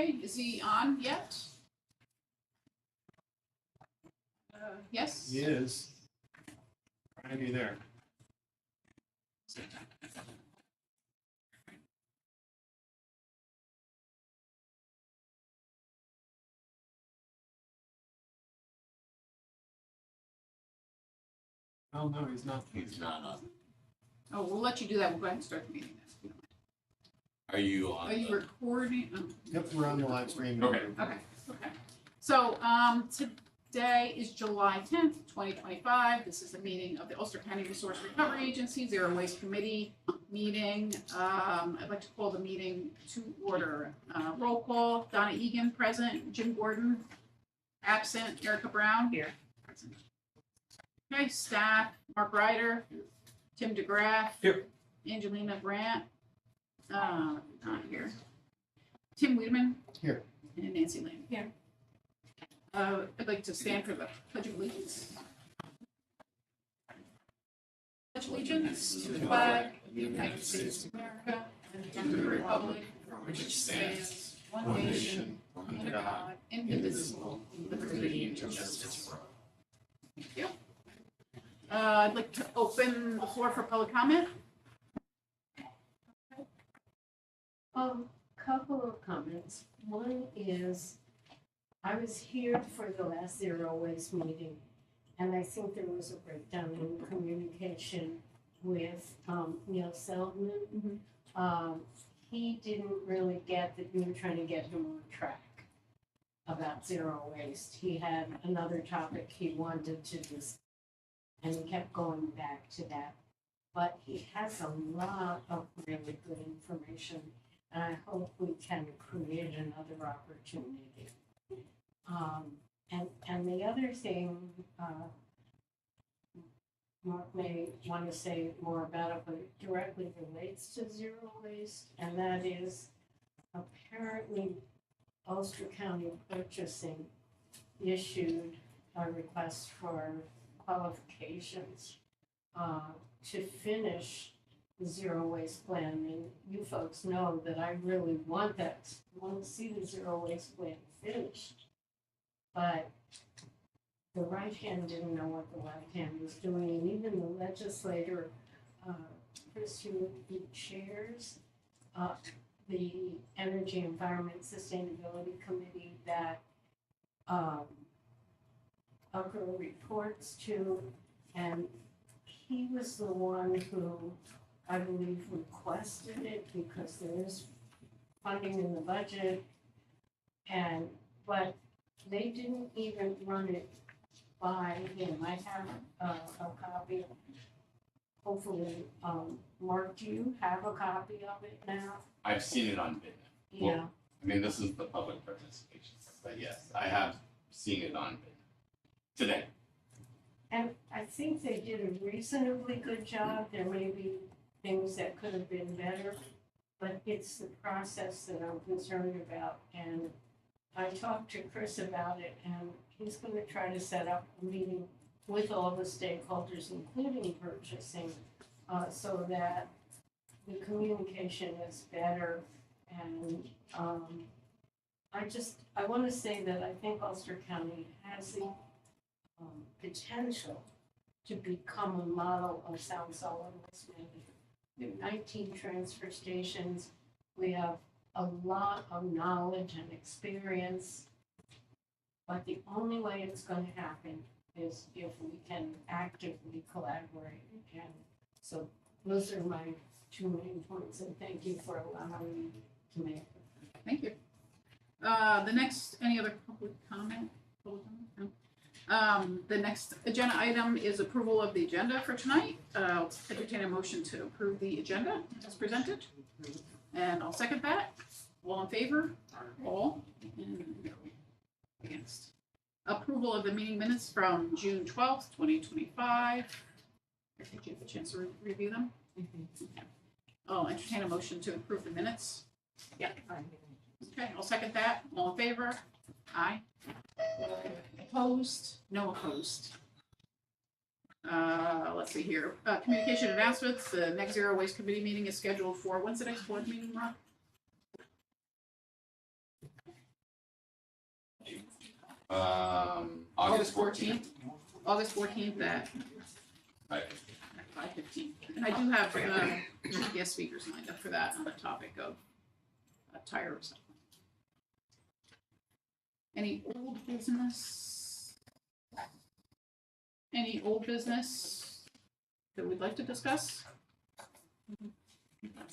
Okay, is he on yet? Yes? He is. Brian, are you there? Oh, no, he's not. He's not on. Oh, we'll let you do that. We'll go ahead and start the meeting then. Are you on? Are you recording? Oh. Yep, we're on the live stream. Okay. Okay. So, today is July 10th, 2025. This is a meeting of the Ulster County Resource Recovery Agency Zero Waste Committee meeting. I'd like to call the meeting to order. Roll call, Donna Egan, present. Jim Gordon, absent. Erica Brown. Here. Present. Okay, staff, Mark Ryder, Tim DeGraff. Here. Angelina Brandt, not here. Tim Wiedemann. Here. And Nancy Lane. Here. I'd like to stand for the Pledge of Allegiance. Pledge allegiance to the flag of the United States of America and to the republic for which it stands, one nation, under God, indivisible, with liberty and justice for all. Thank you. I'd like to open the floor for public comment. Couple of comments. One is, I was here for the last Zero Waste meeting, and I think there was a breakdown in communication with Neil Seldman. He didn't really get that you were trying to get him on track about zero waste. He had another topic he wanted to discuss, and he kept going back to that. But he has a lot of really good information, and I hope we can create another opportunity. And the other thing, Mark may want to say more about it, but it directly relates to zero waste, and that is apparently Ulster County Purchasing issued a request for qualifications to finish the zero waste plan. And you folks know that I really want to see the zero waste plan finished. But the right hand didn't know what the left hand was doing, and even the legislator, Chris, who chairs the Energy, Environment, Sustainability Committee that UCRRA reports to, and he was the one who, I believe, requested it because there is funding in the budget, but they didn't even run it by him. I have a copy. Hopefully, Mark, do you have a copy of it now? I've seen it on Bitnet. Yeah. Well, I mean, this is the public participation, but yes, I have seen it on Bitnet today. And I think they did a reasonably good job. There may be things that could have been better, but it's the process that I'm concerned about. And I talked to Chris about it, and he's going to try to set up a meeting with all the stakeholders, including purchasing, so that the communication is better. And I want to say that I think Ulster County has the potential to become a model of sound solid waste management. We have 19 transfer stations. We have a lot of knowledge and experience, but the only way it's going to happen is if we can actively collaborate. And so those are my two main points, and thank you for allowing me to make them. Thank you. The next, any other public comment? No. The next agenda item is approval of the agenda for tonight. I'll entertain a motion to approve the agenda as presented. And I'll second that. All in favor? All. And no. Against. Approval of the meeting minutes from June 12th, 2025. Did you have a chance to review them? Okay. I'll entertain a motion to approve the minutes. Yeah. Okay, I'll second that. All in favor? Aye. Opposed? No opposed. Let's see here. Communication announcements. The next Zero Waste Committee meeting is scheduled for, when's the next board meeting, Rob? August 14th. August 14th at Right. 5:15. And I do have guest speakers lined up for that on the topic of tire recycling. Any old business? Any old business that we'd like to discuss?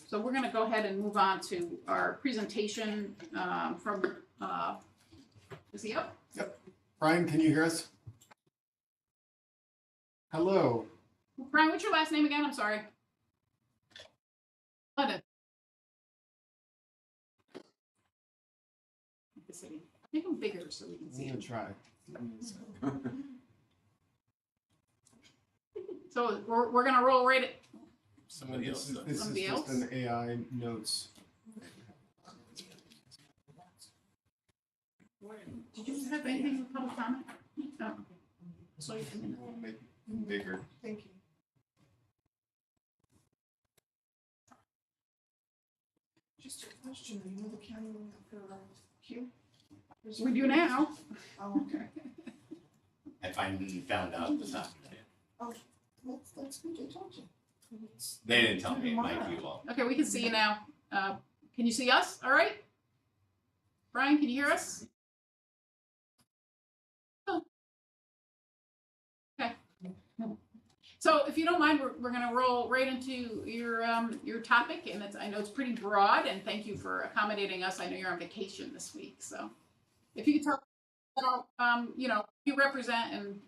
So we're gonna go ahead and move on to our presentation from, is he up? Brian, can you hear us? Hello. Brian, what's your last name again? I'm sorry. London. Make them bigger so we can I'm see gonna them. try. So we're gonna roll right at, Somebody else. This is Somebody just else? an AI notes. did you have anything with public comment? No. Okay. So you can, We'll make it bigger. Thank you. Just a question, do you know the county limit for Q? we do now. Oh, okay. I found out this afternoon. That's good, they told you. It's- They didn't tell me, it might be well. Okay, we can see you now. Can you see us? All right? Brian, can you hear us? Oh. Okay. So if you don't mind, we're gonna roll right into your topic, and I know it's pretty broad, and thank you for accommodating us. I know you're on vacation this week, so if you could tell, you know, who you represent and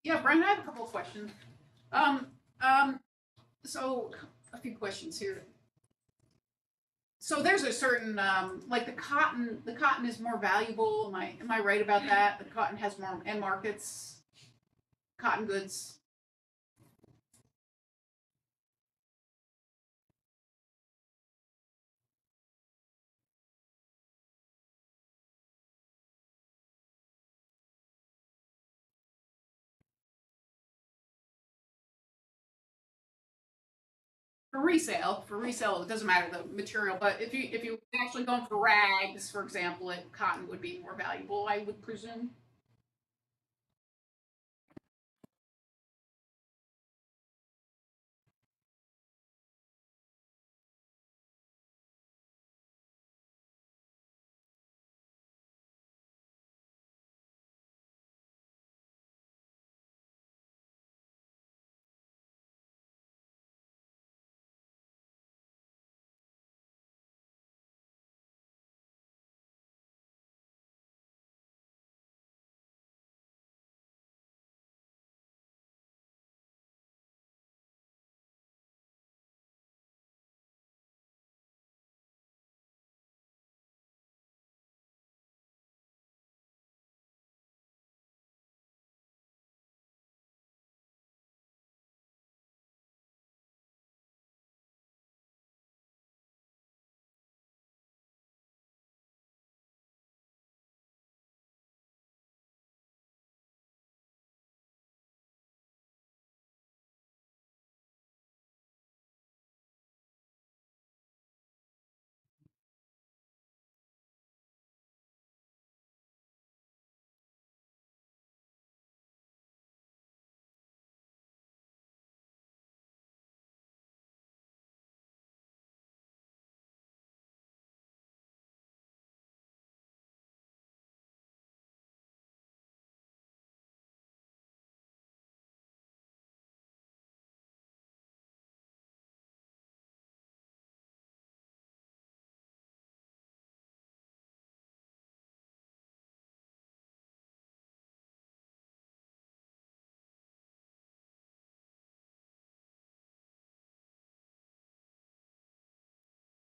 Yeah, Brian, I have a couple of questions. So a few questions here. So there's a certain, like the cotton is more valuable. Am I right about that? The cotton has more end markets, cotton goods. For resale, it doesn't matter the material, but if you actually going for rags, for example, cotton would be more valuable, I would presume.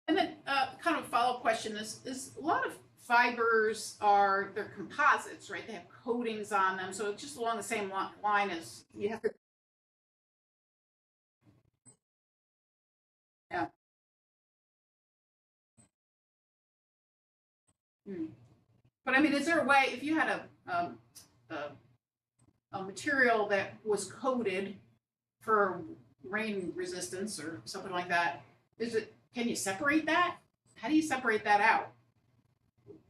And then, kind of a follow-up question is a lot of fibers they're composites, right? They have coatings on them, so it's just along the same line as you have to. Yeah. Hmm. But I mean, is there a way if you had a, a material that was coated for rain resistance or something like that, can you separate that? How do you separate that out?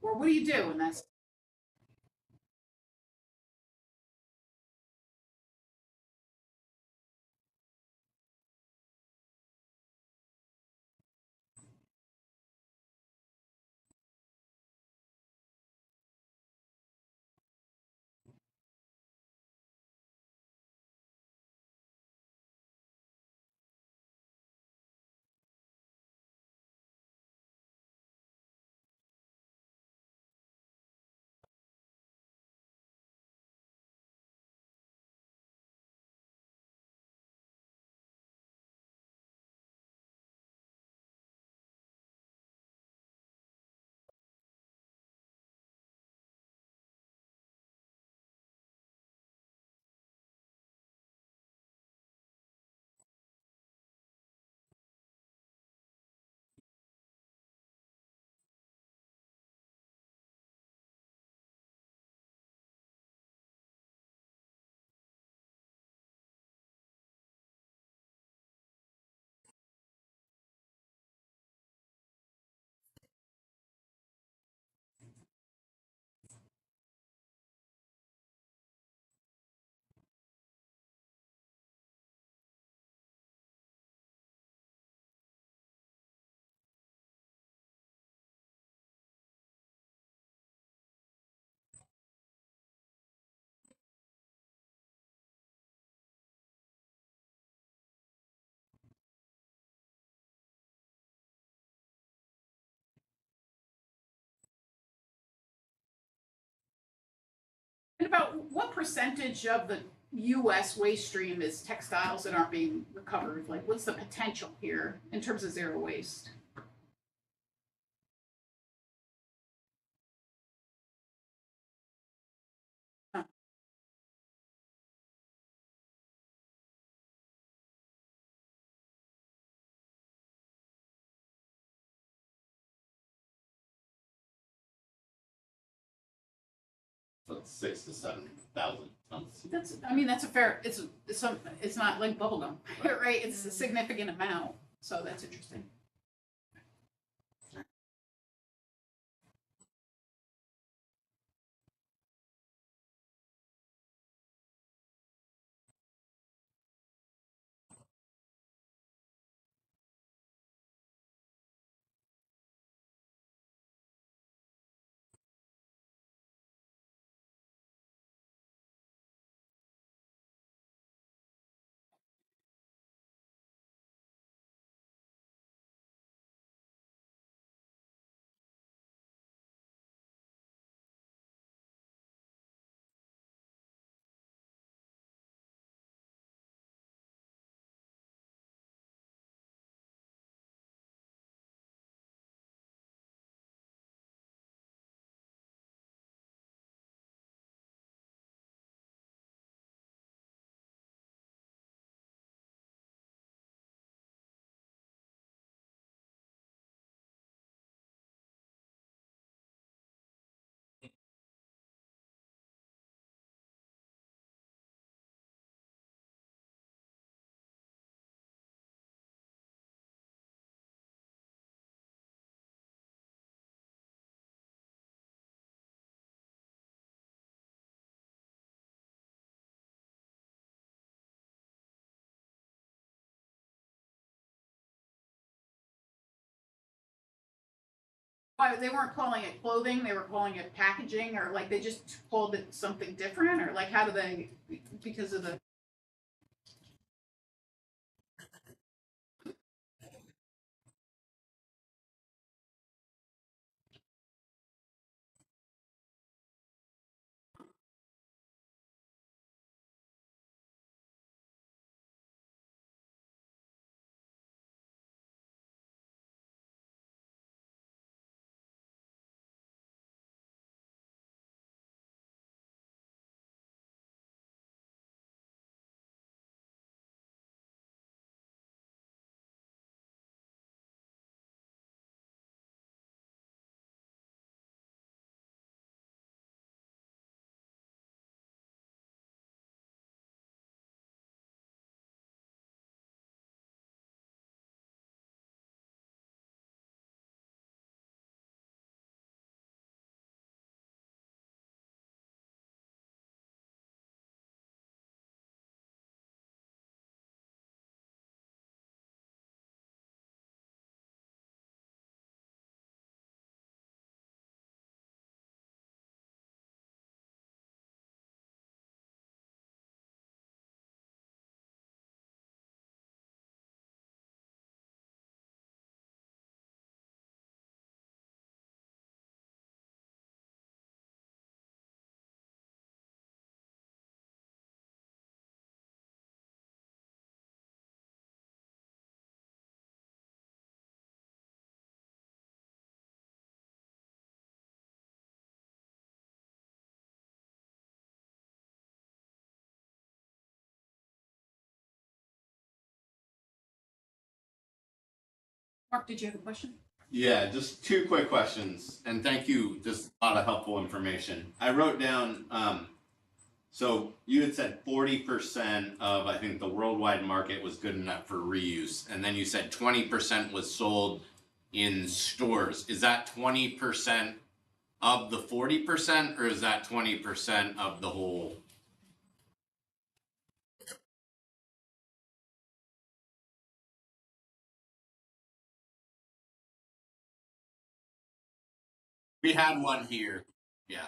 Or what do you do? And that's and about what percentage of the US waste stream is textiles that aren't being recovered. Like, what's the potential here in terms of zero waste? So it's 6,000 to 7,000 tons. That's, I mean, that's a fair, it's not like bubble gum, right? It's a significant amount, so that's interesting. Why, they weren't calling it clothing, they were calling it packaging, or like they just called it something different, or like how do they, because of the, Mark, did you have a question? Yeah, just two quick questions, and thank you. Just a lot of helpful information. I wrote down. So you had said 40% of I think the worldwide market was good enough for reuse, and then you said 20% was sold in stores. Is that 20% of the 40%, or is that 20% of the whole? We had one here. Yeah.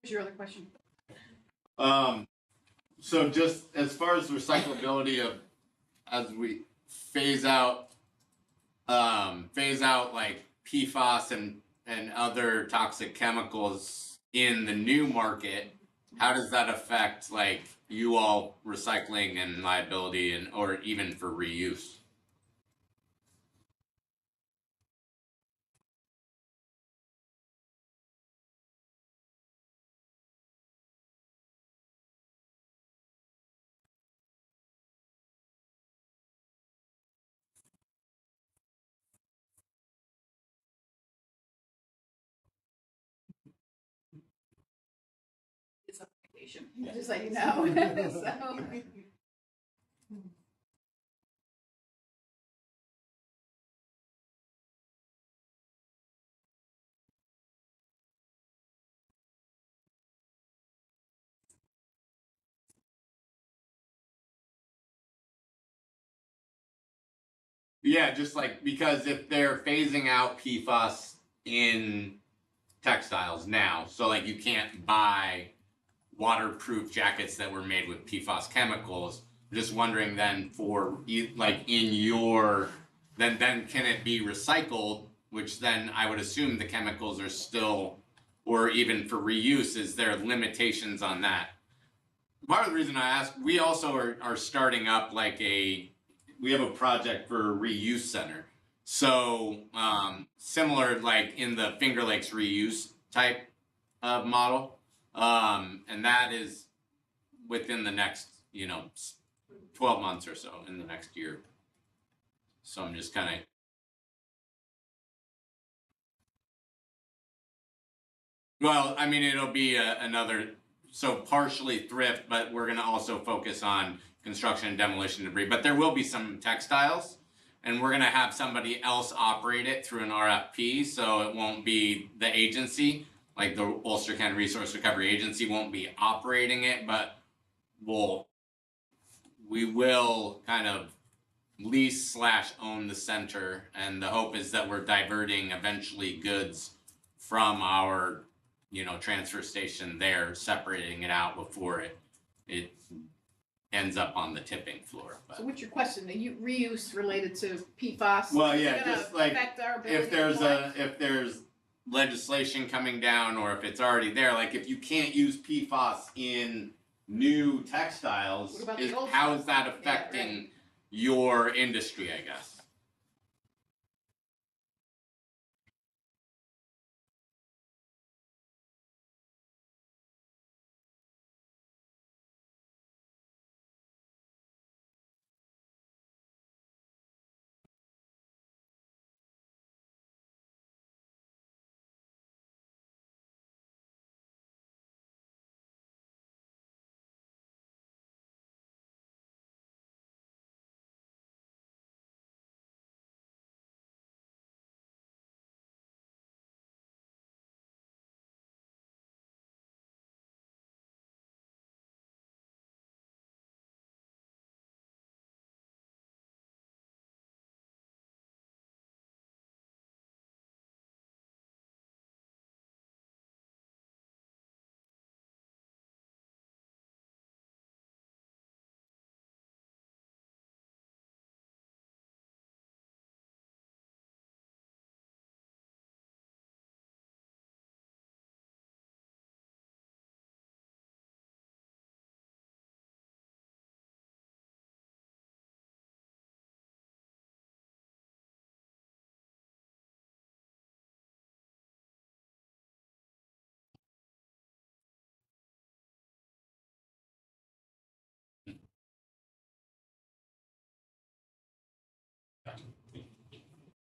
What's your other question? So just as far as recyclability of, as we phase out like PFAS and other toxic chemicals in the new market, how does that affect like you all recycling and liability and or even for reuse? It's a vacation, just so you know. So, Yeah, just like because if they're phasing out PFAS in textiles now, so like you can't buy waterproof jackets that were made with PFAS chemicals. I'm just wondering then for like in your then can it be recycled? Which then I would assume the chemicals are still, or even for reuse, is there limitations on that? Part of the reason I ask, we also are starting up like we have a project for a reuse center. So similar like in the Finger Lakes reuse type of model. And that is within the next, 12 months or so in the next year. So I'm just kind of. Well, I mean, it'll be another, so partially thrift, but we're going to also focus on construction and demolition debris. But there will be some textiles, and we're going to have somebody else operate it through an RFP. So it won't be the agency, like the Ulster County Resource Recovery Agency won't be operating it, but we will kind of lease/own the center, and the hope is that we're diverting eventually goods from our transfer station there, separating it out before it ends up on the tipping floor. But so what's your question? The reuse related to PFAS? well, Is it yeah, gonna just like affect our ability if there's to if there's legislation coming down, or if it's already there, like if you can't use PFAS in new textiles, What about the old how stuff? is that Yeah, affecting right. your industry, I guess?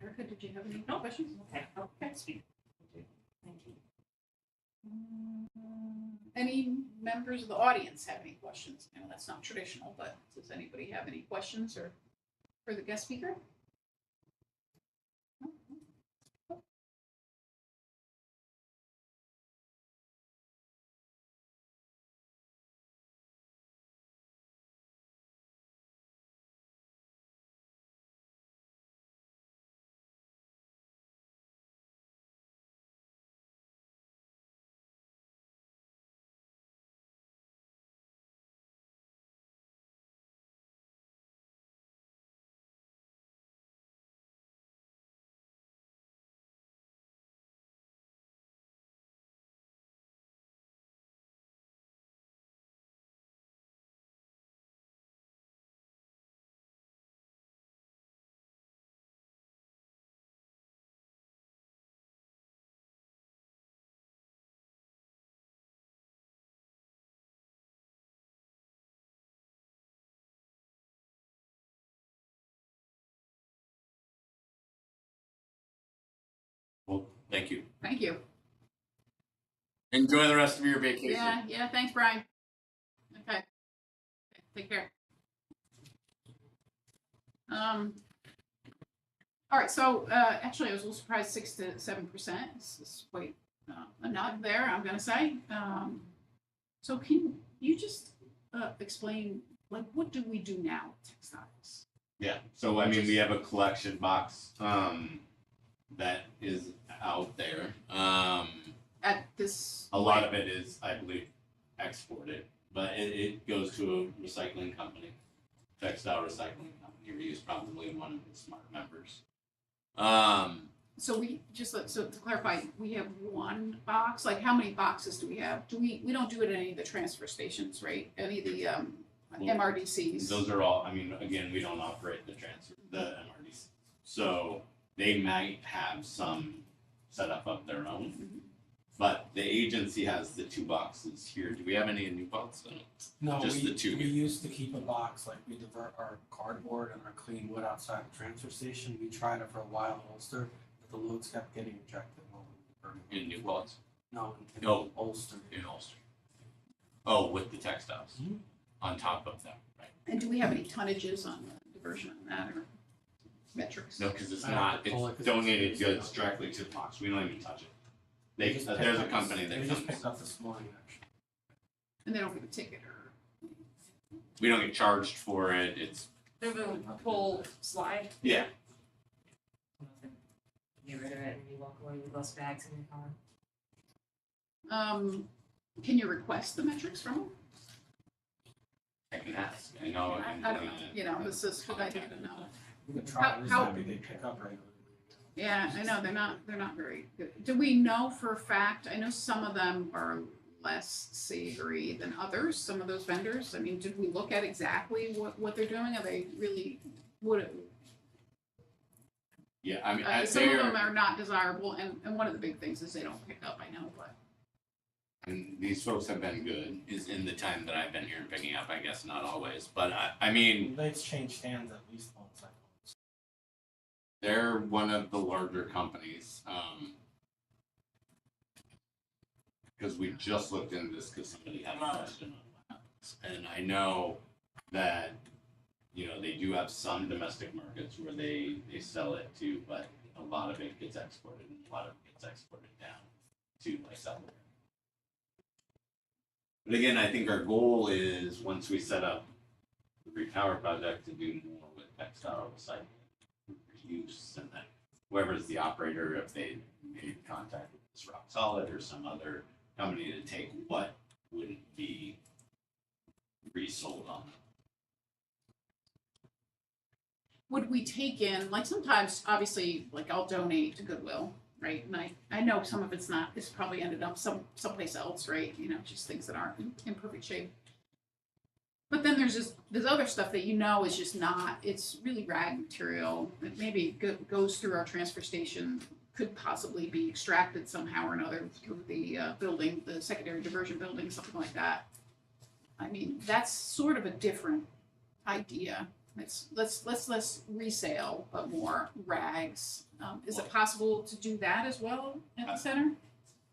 Erica, did you have any questions? Okay. Thank you. Any members of the audience have any questions? I know that's not traditional, but does anybody have any questions or for the guest speaker? Thank you. Thank you. Enjoy the rest of your vacation. Yeah, thanks, Brian. Okay. Take care. All right, so, actually, I was a little surprised, 6 to 7%. This is quite a nut there, I'm gonna say. So can you just explain, like, what do we do now with textiles? Yeah, so I mean, we have a collection box that is out there. At this. A lot of it is, I believe, exported, but it goes to a recycling company, textile recycling company. Reuse probably one of the smart members. So we just, so to clarify, we have one box, like how many boxes do we have? We don't do it at any of the transfer stations, right? Any of the MRDCs? Those are all, I mean, again, we don't operate the MRDC. So they might have some setup of their own, but the agency has the 2 boxes here. Do we have any in New Paltz? No, Just we, the 2 we here. used to keep a box, like we divert our cardboard and our clean wood outside the transfer station. We tried it for a while in Ulster, but the loads kept getting rejected. when we were burning In them. New Paltz? No, in Oh. Ulster. In Ulster. Oh, with the textiles Mhm. on top of them, right? And do we have any tonnages on the diversion on that or metrics? No, because it's I not, have to pull it it's 'cause donated it's- goods directly to the box. We don't even touch it. We They, just picked there's a up company this- that We just comes. picked up this morning, actually. And they don't give a ticket or? We don't get charged for it. It's, There's a full slide. yeah. Get rid of it and you walk away with those bags in your car. Can you request the metrics from them? I can ask. I know. I don't know, you know, this is what I didn't know. We could try, it. This How- might be they pick up regularly. Yeah, I know, they're not very good. Do we know for a fact, I know some of them are less savory than others, some of those vendors. I mean, did we look at exactly what they're doing? Are they really, Yeah, I mean, some of them are not desirable, and one of the big things is they don't pick up, I know, but. and these folks have been good, is in the time that I've been here and picking up, I guess not always, but I mean, They've changed hands at least once, I know. they're one of the larger companies, because we just looked into this because somebody had a question on this. And I know that, you know, they do have some domestic markets where they sell it to, but a lot of it gets exported and a lot of it gets exported down to like South America. But again, I think our goal is, once we set up the Repower project, to do more with textile recycling, reuse, and then whoever's the operator, if they made contact with this Rock Solid or some other company to take what wouldn't be resold on. Would we take in, like sometimes, obviously, like I'll donate to Goodwill, right? And I know some of it's not, it's probably ended up someplace else, right? You know, just things that aren't in perfect shape. But then there's other stuff that you know is just not, it's really rag material that maybe goes through our transfer station, could possibly be extracted somehow or another through the building, the secondary diversion building, something like that. I mean, that's sort of a different idea. It's let's resale, but more rags. Is it possible to do that as well at the center?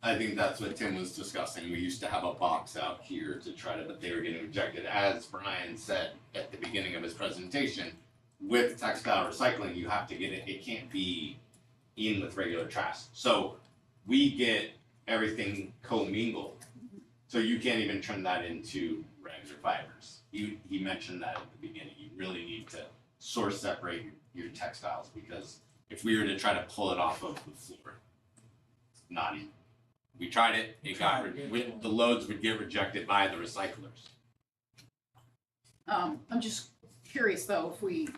I think that's what Tim was discussing. We used to have a box out here to try to, but they were getting rejected. As Brian said at the beginning of his presentation, with textile recycling, you have to get it, it can't be in with regular trash. So we get everything commingled. So you can't even turn that into rags or fibers. He mentioned that at the beginning. You really need to source separate your textiles, because if we were to try to pull it off of the floor, it's not even. We tried it, the loads would get rejected by the recyclers. I'm just curious though, if we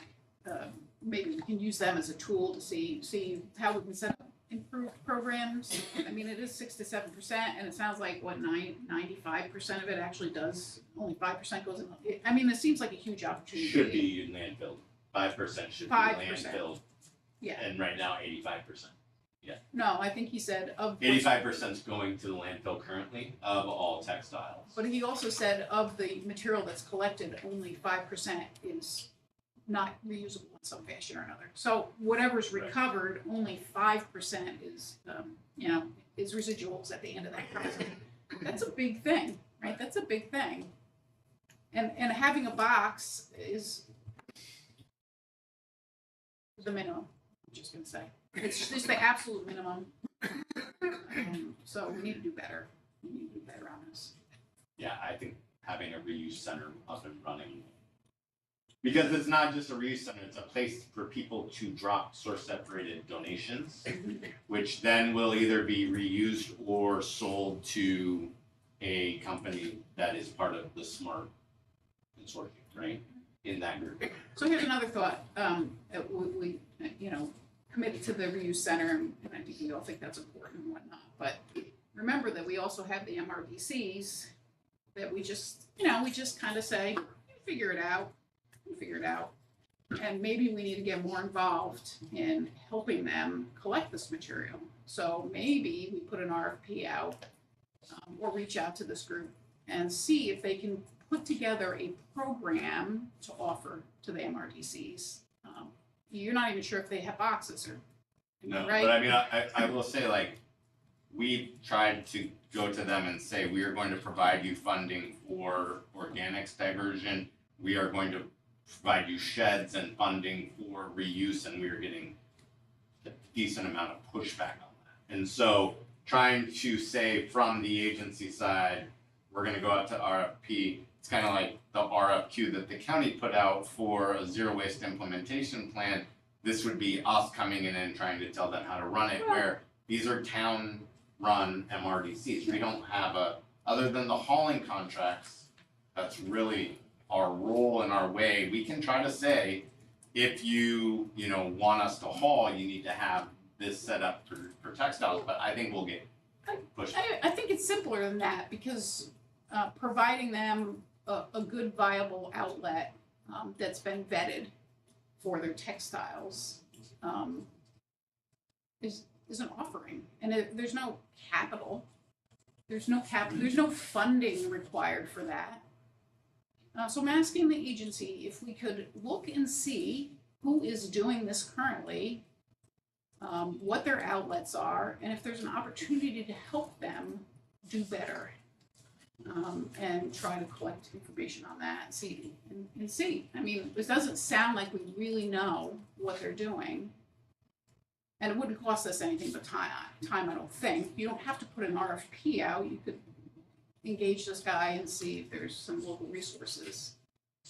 maybe we can use them as a tool to see how we can set up improved programs. I mean, it is 6 to 7%, and it sounds like 95% of it actually does. Only 5% goes in. I mean, it seems like a huge opportunity. Should be landfilled. 5% should be 5%. landfilled. Yeah. And right now, 85%. No, I think he said of. 85% is going to the landfill currently of all textiles. But he also said of the material that's collected, only 5% is not reusable in some fashion or another. So whatever's Right. recovered, only 5% is, is residuals at the end of that process. That's a big thing, right? That's a big thing. And having a box is the minimum, I'm just gonna say. It's just the absolute minimum. So we need to do better. We need to do better on this. Yeah, I think having a reuse center up and running. Because it's not just a reuse center, it's a place for people to drop source separated donations, which then will either be reused or sold to a company that is part of the SMART consortium, right? In that group. So here's another thought. We committed to the reuse center, and I think we all think that's important and whatnot. But remember that we also have the MRDCs that we just kind of say, figure it out. And maybe we need to get more involved in helping them collect this material. So maybe we put an RFP out or reach out to this group and see if they can put together a program to offer to the MRDCs. You're not even sure if they have boxes or, No, right? but I mean, I will say, like, we tried to go to them and say, we are going to provide you funding for organics diversion. We are going to provide you sheds and funding for reuse, and we are getting a decent amount of pushback on that. And so trying to say from the agency side, we're gonna go out to RFP. It's kind of like the RFQ that the county put out for a zero waste implementation plan. This would be us coming in and trying to tell them how to run it, where these are town-run MRDCs. We don't have other than the hauling contracts, that's really our role and our way. We can try to say, if you want us to haul, you need to have this set up for textiles, but I think we'll get pushed. I think it's simpler than that, because providing them a good viable outlet that's been vetted for their textiles is an offering, and there's no capital, there's no funding required for that. So I'm asking the agency if we could look and see who is doing this currently, what their outlets are, and if there's an opportunity to help them do better. And try to collect information on that and see. I mean, this doesn't sound like we really know what they're doing. And it wouldn't cost us anything but time, I don't think. You don't have to put an RFP out. You could engage this guy and see if there's some local resources.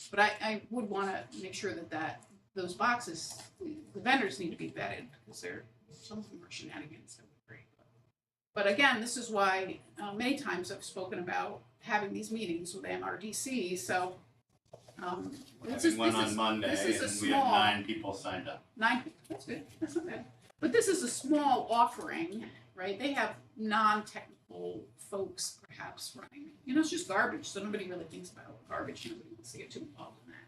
But I would want to make sure that those boxes, the vendors need to be vetted, because some of them are shenanigans that would agree. But again, this is why many times I've spoken about having these meetings with MRDC. So We're having one on Monday, this is a and we have small- 9 people signed up. 9 people, that's good, that's not bad. But this is a small offering, right? They have non-technical folks perhaps running. It's just garbage, so nobody really thinks about garbage. Nobody wants to get too involved in that.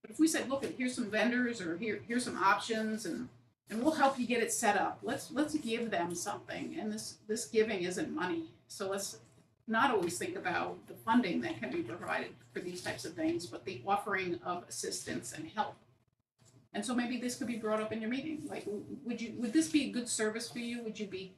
But if we said, look, here's some vendors, or here's some options, and we'll help you get it set up. Let's give them something, and this giving isn't money. So let's not always think about the funding that can be provided for these types of things, but the offering of assistance and help. And so maybe this could be brought up in your meeting. Like, would this be a good service for you? Would you be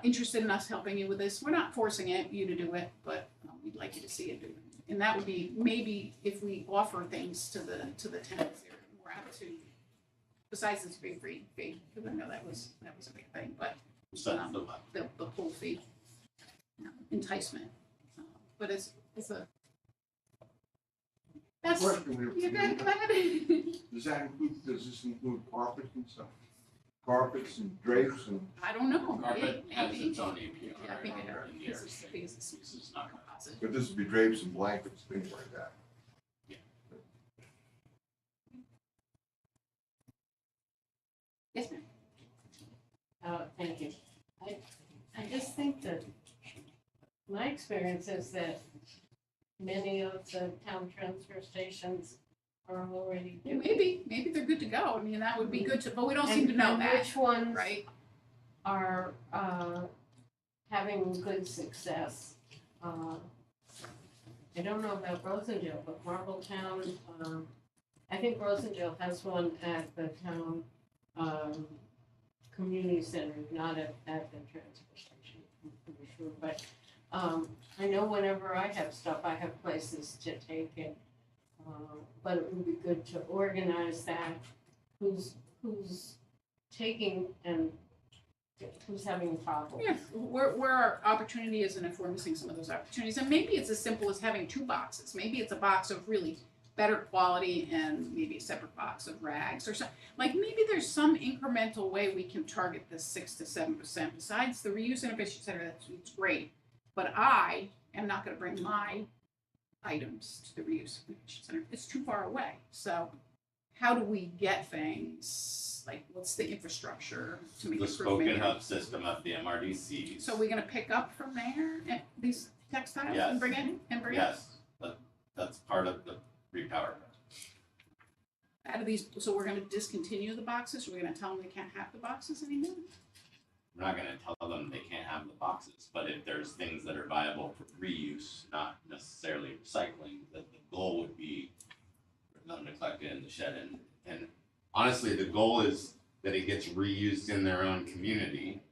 interested in us helping you with this? We're not forcing you to do it, but we'd like you to see it do it. And that would be maybe if we offer things to the tenants, they're more apt to. Besides this big fee, because I know that was a big thing, but So the whole fee enticement. But it's a. That's, Question, you're good, go ahead. does this include carpets and stuff? Carpets and drapes and, I don't know. carpet has Maybe. its own APR. Yeah, I think it in here. is. This is not composite. but this would be drapes and blankets, things like that. Yes, ma'am. Thank you. I just think that my experience is that many of the town transfer stations are already Well, doing. maybe they're good to go. I mean, that would be good to, but we don't seem to know And that, which ones right? are having good success. I don't know about Rosendale, but Marbletown, I think Rosendale has one at the town, community center, not at the transfer station, I'm pretty sure, but, I know whenever I have stuff, I have places to take it. But it would be good to organize that, who's taking and who's having problems. Yeah, where our opportunity is and if we're missing some of those opportunities. And maybe it's as simple as having 2 boxes. Maybe it's a box of really better quality and maybe a separate box of rags or something. Like maybe there's some incremental way we can target this 6 to 7%. Besides the reuse innovation center, that's great. But I am not gonna bring my items to the reuse innovation center. It's too far away. So how do we get things, like what's the infrastructure to make The it spoken hub system of the MRDCs. So we're gonna pick up from there and these textiles Yes. and bring in Yes, that's part of the repower. out of these, so we're gonna discontinue the boxes, we're gonna tell them they can't have the boxes anymore? We're not gonna tell them they can't have the boxes, but if there's things that are viable for reuse, not necessarily recycling, that the goal would be for them to collect it in the shed and honestly, the goal is that it gets reused in their own community.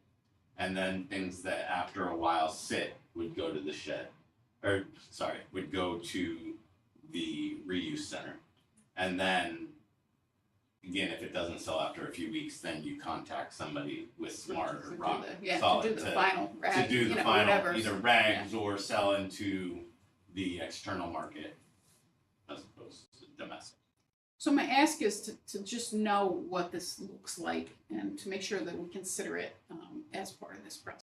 And then things that after a while sit would go to the shed, would go to the reuse center. And then, again, if it doesn't sell after a few weeks, then you contact somebody with Smart or Rock Yeah, to Solid do the final rag, to do the whatever. final, either rags or sell into the external market as opposed to domestic. So my ask is to just know what this looks like and to make sure that we consider it as part of this process.